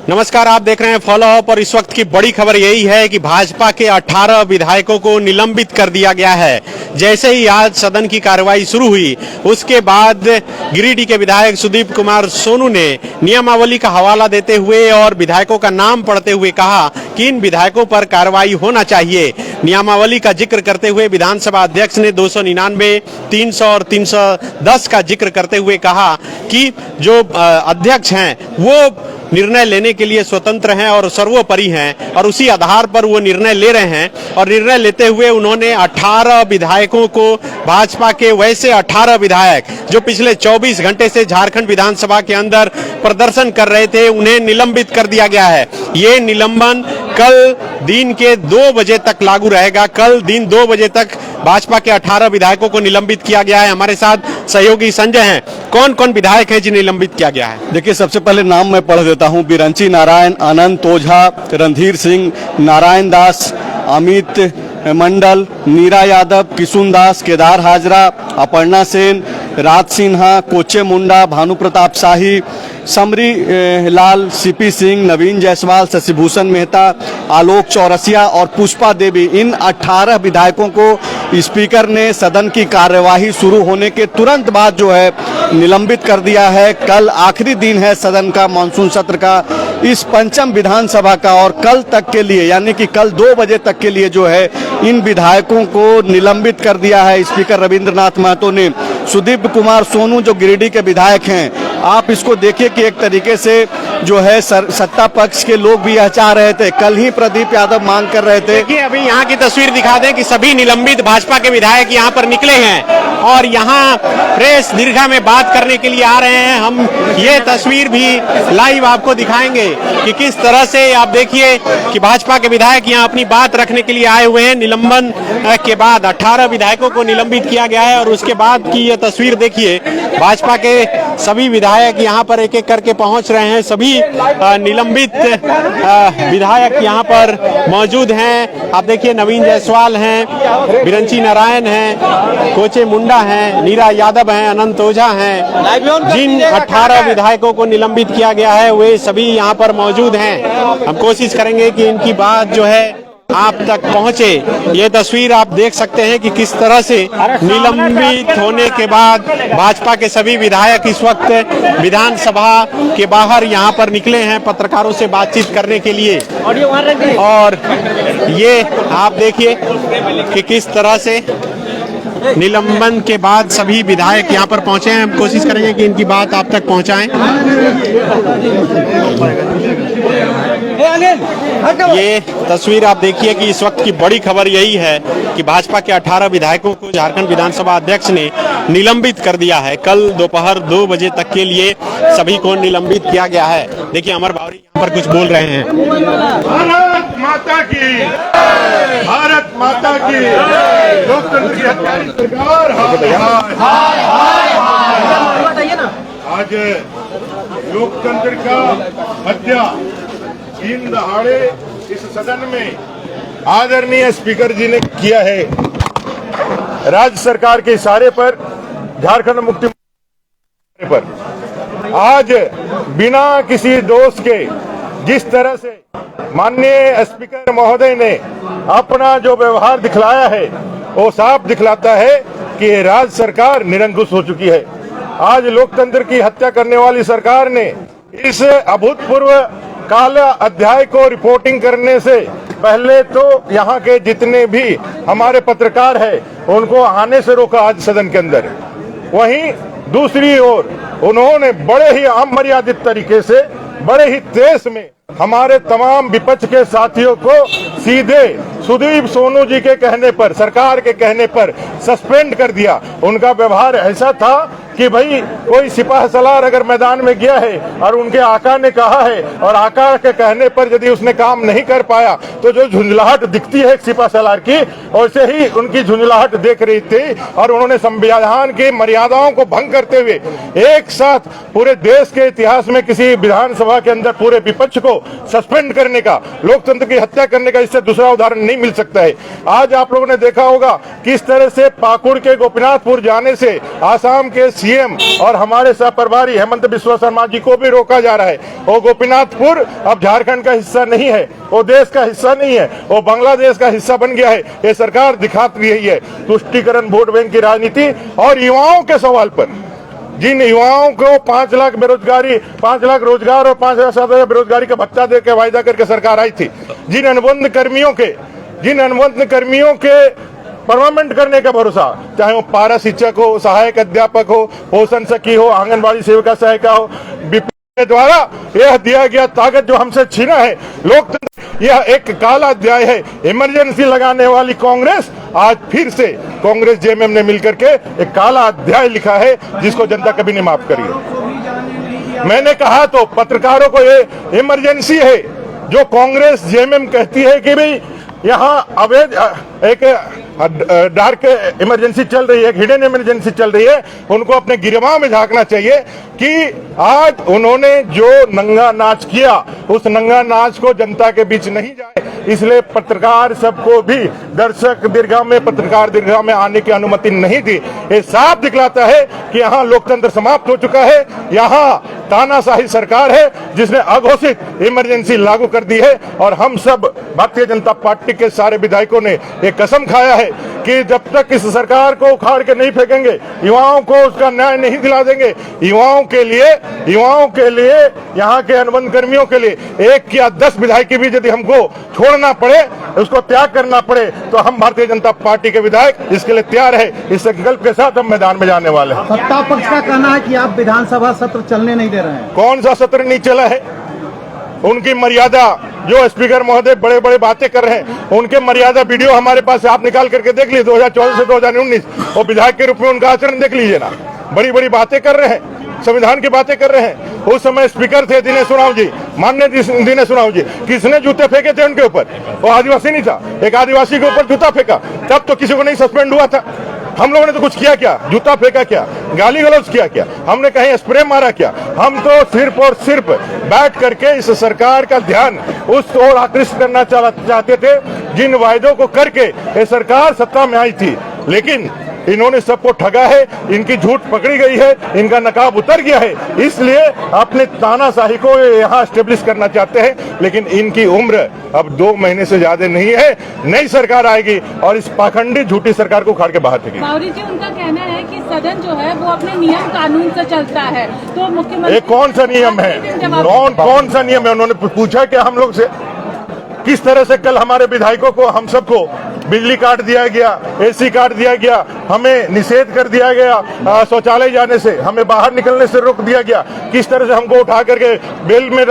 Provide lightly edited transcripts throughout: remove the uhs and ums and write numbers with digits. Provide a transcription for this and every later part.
नमस्कार, आप देख रहे हैं फॉलो अप और इस वक्त की बड़ी खबर यही है कि भाजपा के 18 विधायकों को निलंबित कर दिया गया है। जैसे ही आज सदन की कार्रवाई शुरू हुई उसके बाद गिरिडीह के विधायक सुदीप कुमार सोनू ने नियमावली का हवाला देते हुए और विधायकों का नाम पढ़ते हुए कहा कि इन विधायकों पर कार्रवाई होना चाहिए। नियमावली का जिक्र करते हुए विधानसभा अध्यक्ष ने 299, 300 और 310 का जिक्र करते हुए कहा कि जो अध्यक्ष हैं वो निर्णय लेने के लिए स्वतंत्र हैं और सर्वोपरि हैं और उसी आधार पर वो निर्णय ले रहे हैं। और निर्णय लेते हुए उन्होंने 18 विधायकों को, भाजपा के वैसे 18 विधायक जो पिछले 24 घंटे से झारखंड विधानसभा के अंदर प्रदर्शन कर रहे थे, उन्हें निलंबित कर दिया गया है। ये निलंबन कल दिन के 2 बजे तक लागू रहेगा। कल दिन 2 बजे तक भाजपा के 18 विधायकों को निलंबित किया गया है। हमारे साथ सहयोगी संजय हैं। कौन कौन विधायक हैं जिन्हें निलंबित किया गया है? देखिए, सबसे पहले नाम मैं पढ़ देता हूं। बिरंची नारायण, अनंत ओझा, रणधीर सिंह, नारायण दास, अमित मंडल, नीरा यादव, किशुन दास, केदार हाजरा, अपर्णा सेन, राज सिन्हा, कोचे मुंडा, भानु प्रताप शाही, समरी लाल, सीपी सिंह, नवीन जायसवाल, शशिभूषण मेहता, आलोक चौरसिया और पुष्पा देवी, इन 18 विधायकों को स्पीकर ने सदन की कार्यवाही शुरू होने के तुरंत बाद जो है निलंबित कर दिया है। कल आखिरी दिन है सदन का, मानसून सत्र का, इस पंचम विधानसभा का, और कल तक के लिए यानी कि कल 2 बजे तक के लिए जो है इन विधायकों को निलंबित कर दिया है स्पीकर रविंद्रनाथ महतो ने। सुदीप कुमार सोनू जो गिरिडीह के विधायक हैं, आप इसको देखिए कि एक तरीके से जो है सत्ता पक्ष के लोग भी यह चाह रहे थे। कल ही प्रदीप यादव मांग कर रहे थे। देखिए, अभी यहाँ की तस्वीर दिखा दें कि सभी निलंबित भाजपा के विधायक यहाँ पर निकले हैं और यहाँ प्रेस दीर्घा में बात करने के लिए आ रहे हैं। हम ये तस्वीर भी लाइव आपको दिखाएंगे कि किस तरह से आप देखिए कि भाजपा के विधायक यहाँ अपनी बात रखने के लिए आए हुए हैं। निलंबन के बाद 18 विधायकों को निलंबित किया गया है और उसके बाद की ये तस्वीर देखिए, भाजपा के सभी विधायक यहाँ पर एक एक करके पहुंच रहे हैं। सभी निलंबित विधायक यहाँ पर मौजूद हैं। आप देखिए, नवीन जायसवाल हैं, बिरंची नारायण हैं, कोचे मुंडा हैं, नीरा यादव हैं, अनंत ओझा हैं। जिन 18 विधायकों को निलंबित किया गया है वे सभी यहाँ पर मौजूद हैं। हम कोशिश करेंगे कि इनकी बात जो है आप तक पहुंचे। ये तस्वीर आप देख सकते हैं कि किस तरह से निलंबित होने के बाद भाजपा के सभी विधायक इस वक्त विधानसभा के बाहर यहाँ पर निकले हैं पत्रकारों से बातचीत करने के लिए। और ये आप देखिए कि किस तरह से निलंबन के बाद सभी विधायक यहाँ पर पहुंचे हैं। हम कोशिश करेंगे कि इनकी बात आप तक पहुंचाएं। ये तस्वीर आप देखिए कि इस वक्त की बड़ी खबर यही है कि भाजपा के 18 विधायकों को झारखंड विधानसभा अध्यक्ष ने निलंबित कर दिया है। कल दोपहर 2 बजे तक के लिए सभी को निलंबित किया गया है। देखिए, अमर बावरी यहाँ पर कुछ बोल रहे हैं। भारत माता की, भारत माता की, लोकतंत्र की हत्यारी सरकार, आज लोकतंत्र का हत्या दिन दहाड़े इस सदन में आदरणीय स्पीकर जी ने किया है। राज्य सरकार के इशारे पर, झारखंड मुक्ति पर आज बिना किसी दोष के जिस तरह से माननीय स्पीकर महोदय ने अपना जो व्यवहार दिखलाया है वो साफ दिखलाता है कि राज्य सरकार निरंकुश हो चुकी है। आज लोकतंत्र की हत्या करने वाली सरकार ने इस अभूतपूर्व काला अध्याय को रिपोर्टिंग करने से पहले तो यहाँ के जितने भी हमारे पत्रकार हैं उनको आने से रोका आज सदन के अंदर। वहीं दूसरी ओर उन्होंने बड़े ही अमर्यादित तरीके से, बड़े ही तेज में हमारे तमाम विपक्ष के साथियों को सीधे सुदीप सोनू जी के कहने पर, सरकार के कहने पर सस्पेंड कर दिया। उनका व्यवहार ऐसा था कि भाई कोई सिपाही सलार अगर मैदान में गया है और उनके आका ने कहा है और आका के कहने पर यदि उसने काम नहीं कर पाया तो जो झुंझलाहट दिखती है सिपाही सलार की, वैसे ही उनकी झुंझलाहट देख रही थी। और उन्होंने संविधान की मर्यादाओं को भंग करते हुए एक साथ पूरे देश के इतिहास में किसी विधानसभा के अंदर पूरे विपक्ष को सस्पेंड करने का, लोकतंत्र की हत्या करने का इससे दूसरा उदाहरण नहीं मिल सकता है। आज आप लोगों ने देखा होगा किस तरह से पाकुड़ के गोपीनाथपुर जाने से, आसाम के सीएम और हमारे सह प्रभारी हेमंत बिस्वा शर्मा जी को भी रोका जा रहा है। वो गोपीनाथपुर अब झारखंड का हिस्सा नहीं है, वो देश का हिस्सा नहीं है, वो बांग्लादेश का हिस्सा बन गया है। ये सरकार दिखाती रही है तुष्टीकरण, वोट बैंक की राजनीति। और युवाओं के सवाल पर, जिन युवाओं को 5 लाख बेरोजगारी, 5 लाख रोजगार और 5,000 बेरोजगारी का भत्ता दे के वायदा करके सरकार आई थी, जिन अनुबंध कर्मियों के परमानेंट करने का भरोसा, चाहे वो पारा शिक्षक हो, सहायक अध्यापक हो, पोषण सखी हो, आंगनबाड़ी सेविका सहायिका हो, के द्वारा यह दिया गया ताकत जो हमसे छीना है लोकतंत्र, यह एक काला अध्याय है। इमरजेंसी लगाने वाली कांग्रेस आज फिर से कांग्रेस जेएमएम ने मिलकर के एक काला अध्याय लिखा है जिसको जनता कभी नहीं माफ करी है। मैंने कहा तो पत्रकारों को ये इमरजेंसी है जो कांग्रेस जेएमएम कहती है कि भाई यहाँ अवैध एक डार्क इमरजेंसी चल रही है, हिडन इमरजेंसी चल रही है, उनको अपने गिरबां में झांकना चाहिए कि आज उन्होंने जो नंगा नाच किया उस नंगा नाच को जनता के बीच नहीं जाए, इसलिए पत्रकार सबको भी दर्शक दीर्घा में, पत्रकार दीर्घा में आने की अनुमति नहीं दी। ये साफ दिखलाता है कि यहाँ लोकतंत्र समाप्त हो चुका है, यहाँ तानाशाही सरकार है जिसने अघोषित इमरजेंसी लागू कर दी है। और हम सब भारतीय जनता पार्टी के सारे विधायकों ने एक कसम खाया है कि जब तक इस सरकार को उखाड़ के नहीं फेंकेंगे, युवाओं को उसका न्याय नहीं दिला देंगे, युवाओं के लिए यहाँ के अनुबंध कर्मियों के लिए 1 या 10 विधायक भी यदि हमको छोड़ना पड़े, उसको त्याग करना पड़े, तो हम भारतीय जनता पार्टी के विधायक इसके लिए तैयार है। इस संकल्प के साथ हम मैदान में जाने वाले हैं। सत्ता पक्ष का कहना है कि आप विधानसभा सत्र चलने नहीं दे रहे हैं। कौन सा सत्र नहीं चला है? उनकी मर्यादा, जो स्पीकर महोदय बड़े बड़े बातें कर रहे हैं, उनके मर्यादा वीडियो हमारे पास आप निकाल करके देख लीजिए 2014 से 2019, और विधायक के रूप में उनका आचरण देख लीजिए ना। बड़ी बड़ी बातें कर रहे हैं, संविधान की बातें कर रहे हैं। उस समय स्पीकर थे दिनेश उरांव जी, माननीय दिनेश उरांव जी, किसने जूते फेंके थे उनके ऊपर? वो आदिवासी नहीं था, एक आदिवासी के ऊपर जूता फेंका, तब तो किसी को नहीं सस्पेंड हुआ था। हम लोगों ने तो कुछ किया क्या? जूता फेंका क्या? गाली गलौज किया क्या? हमने कहीं स्प्रे मारा क्या? हम तो सिर्फ और सिर्फ बैठ करके इस सरकार का ध्यान उस ओर आकृष्ट करना चाहते थे जिन वायदों को करके ये सरकार सत्ता में आई थी, लेकिन इन्होंने सबको ठगा है, इनकी झूठ पकड़ी गई है, इनका नकाब उतर गया है, इसलिए अपने तानाशाही को यहाँ स्टेब्लिश करना चाहते हैं। लेकिन इनकी उम्र अब 2 महीने से ज्यादा नहीं है। नई सरकार आएगी और इस पाखंडी झूठी सरकार को उखाड़ के बाहर फेंकेगी। मावरी जी, उनका कहना है कि सदन जो है वो अपने नियम कानून से चलता है, तो मुख्यमंत्री कौन सा नियम है? कौन सा नियम है? उन्होंने पूछा कि हम लोग से किस तरह से कल हमारे विधायकों को, हम सबको बिजली काट दिया गया, एसी काट दिया गया, हमें निषेध कर दिया गया शौचालय जाने से, हमें बाहर निकलने से रोक दिया गया, किस तरह से हमको उठा करके बेल में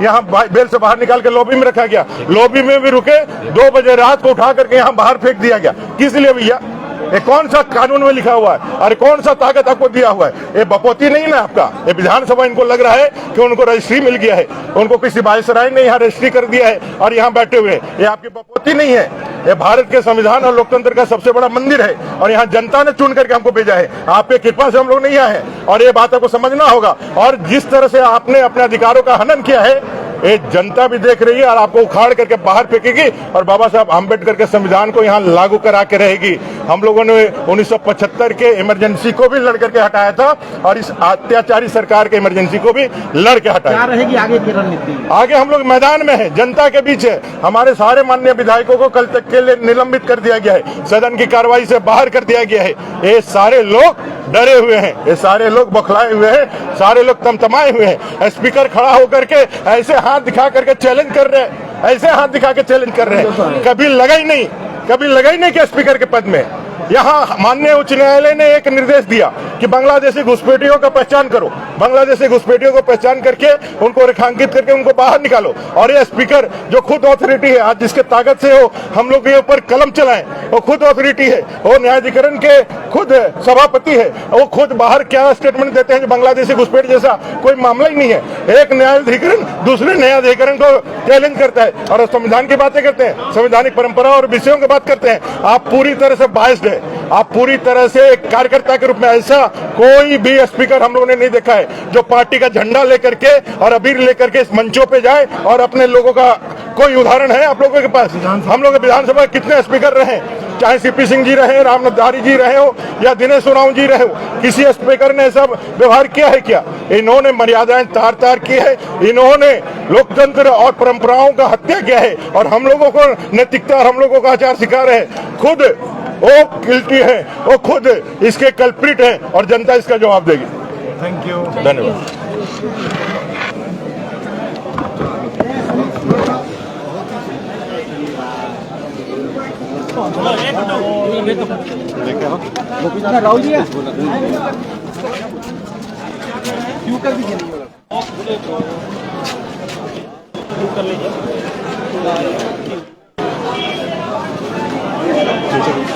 यहाँ बेल से बाहर निकाल के लॉबी में रखा गया, लॉबी में भी रुके 2 बजे रात को उठा करके यहाँ बाहर फेंक दिया गया। किस लिए भैया? ये कौन सा कानून में लिखा हुआ है? अरे कौन सा ताकत आपको दिया हुआ है? ये बपोती नहीं ना आपका, ये विधानसभा। इनको लग रहा है कि उनको रजिस्ट्री मिल गया है, उनको किसी वायसराय ने यहाँ रजिस्ट्री कर दिया है और यहाँ बैठे हुए हैं। ये आपकी बपोती नहीं है, ये भारत के संविधान और लोकतंत्र का सबसे बड़ा मंदिर है और यहाँ जनता ने चुन करके हमको भेजा है। आपके कृपा से हम लोग नहीं आए हैं और ये बात आपको समझना होगा। और जिस तरह से आपने अपने अधिकारों का हनन किया है, ये जनता भी देख रही है और आपको उखाड़ करके बाहर फेंकेगी और बाबा साहब आम्बेडकर के संविधान को यहाँ लागू करा के रहेगी। हम लोगों ने 1975 के इमरजेंसी को भी लड़ करके हटाया था और इस अत्याचारी सरकार के इमरजेंसी को भी लड़ के हटाया। क्या रहेगी आगे की रणनीति? आगे हम लोग मैदान में हैं, जनता के बीच है। हमारे सारे माननीय विधायकों को कल तक के लिए निलंबित कर दिया गया है, सदन की कार्रवाई से बाहर कर दिया गया है। ये सारे लोग डरे हुए हैं, ये सारे लोग बौखलाए हुए हैं, सारे लोग तमतमाए हुए हैं। स्पीकर खड़ा होकर के ऐसे हाथ दिखा करके चैलेंज कर रहे हैं, ऐसे हाथ दिखा के चैलेंज कर रहे हैं। कभी लगा ही नहीं कि स्पीकर के पद में। यहाँ माननीय उच्च न्यायालय ने एक निर्देश दिया कि बांग्लादेशी घुसपैठियों का पहचान करो, बांग्लादेशी घुसपैठियों को पहचान करके उनको रेखांकित करके उनको बाहर निकालो। और ये स्पीकर जो खुद अथॉरिटी है, आज जिसके ताकत से हो हम लोग के ऊपर कलम चलाएं, वो खुद अथॉरिटी है, वो न्यायाधिकरण के खुद सभापति है, वो खुद बाहर क्या स्टेटमेंट देते हैं कि बांग्लादेशी घुसपैठ जैसा कोई मामला ही नहीं है। एक न्यायाधिकरण दूसरे न्यायाधिकरण को चैलेंज करता है और संविधान की बातें करते हैं, संवैधानिक परंपरा और विषयों की बात करते हैं। आप पूरी तरह से बायस्ड है, आप पूरी तरह से एक कार्यकर्ता के रूप में। ऐसा कोई भी स्पीकर हम लोगों ने नहीं देखा है जो पार्टी का झंडा लेकर के और अबीर लेकर के इस मंचों पे जाए और अपने लोगों कोई उदाहरण है आप लोगों के पास? हम लोग विधानसभा कितने स्पीकर रहे, चाहे सीपी सिंह जी रहे, रामनाथधारी जी रहे हो या दिनेश उरांव जी रहे हो, किसी स्पीकर ने ऐसा व्यवहार किया है क्या? इन्होंने मर्यादाएं तार तार की है, इन्होंने लोकतंत्र और परंपराओं का हत्या किया है और हम लोगों को नैतिकता और हम लोगों का आचार सिखा रहे हैं। खुद वो गिल्टी है, वो खुद इसके कल्प्रिट है और जनता इसका जवाब देगी। Thank you. धन्यवाद। राहुल जी क्यों कर दीजिए नहीं